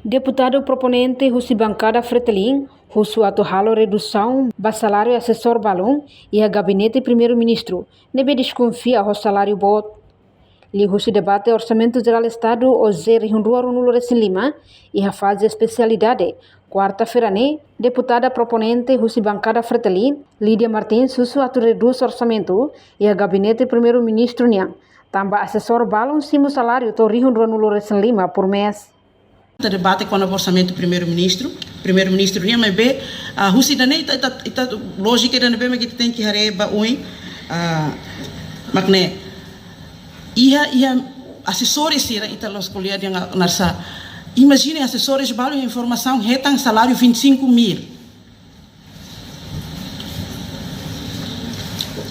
Deputado proponente Husi Bancada Fretilin, Husu atuhalo redução do salário assessor balão e a gabinete primeiro-ministro, nebe desconfia o salário bot. Li Husi debate orçamento geral do Estado o zer rihundua runulo Lima e a fase especialidade. Quarta-feira, deputada proponente Husi Bancada Fretilin, Lídia Martins, Husu atu reduz orçamento e a gabinete primeiro-ministro niang. Tamba assessor balão cima salário to rihundua runulo Lima por mês. Debate com o orçamento do primeiro-ministro nem mais bem a Rússia nem está lógica da bem que tem que hareba oi mas né ia assessores ira ita los colher yang narsa imagine assessores balu informação retan salário 25.000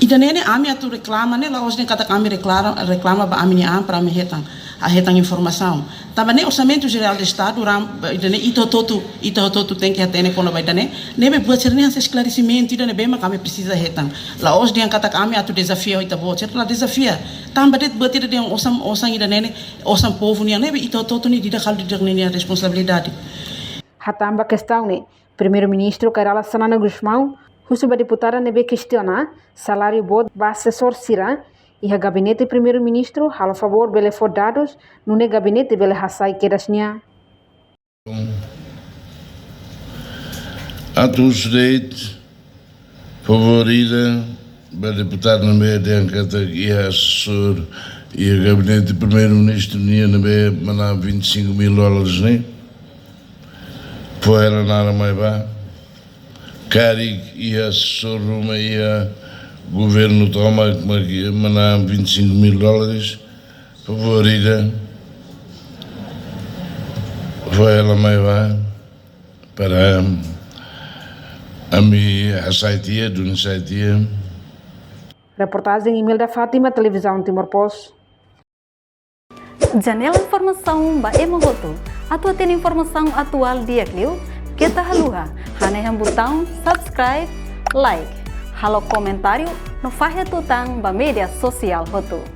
e da nene ami atu reclama né lá hoje nem kata kami reclama ba ami am para me retan a retan informação tava nem orçamento geral do Estado idane ito toto tem que atender quando vai dane nebe buat ser nem esclarecimento idane bem mas kami precisa retan lá hoje dia kata kami atu desafio ita buat ser lá desafio tamba det buat ida yang osam idane osam povo ni nebe ito toto ni dida kal dida ni responsabilidade hatamba questão ne primeiro-ministro Carola Sanana Guzmão Husuba deputada nebe questiona salário bot ba assessor sira e a gabinete primeiro-ministro a favor bele for dados no gabinete bele hasai kedasnya Atos direito favorita ba deputado nebe den kata ia assessor e a gabinete primeiro-ministro nia nebe mana $25.000 né foi ela nada mais ba Cari ia assessor uma ia governo toma mana $25.000 favorita foi ela mais vai para a minha saitia do saitia reportagem email da Fátima televisão Timor-Post Janela informação ba emogoto atua tem informação atual dia clio kita haluha hanya botão subscribe like halo comentário no Fahia Tutang ba media sosial hotu.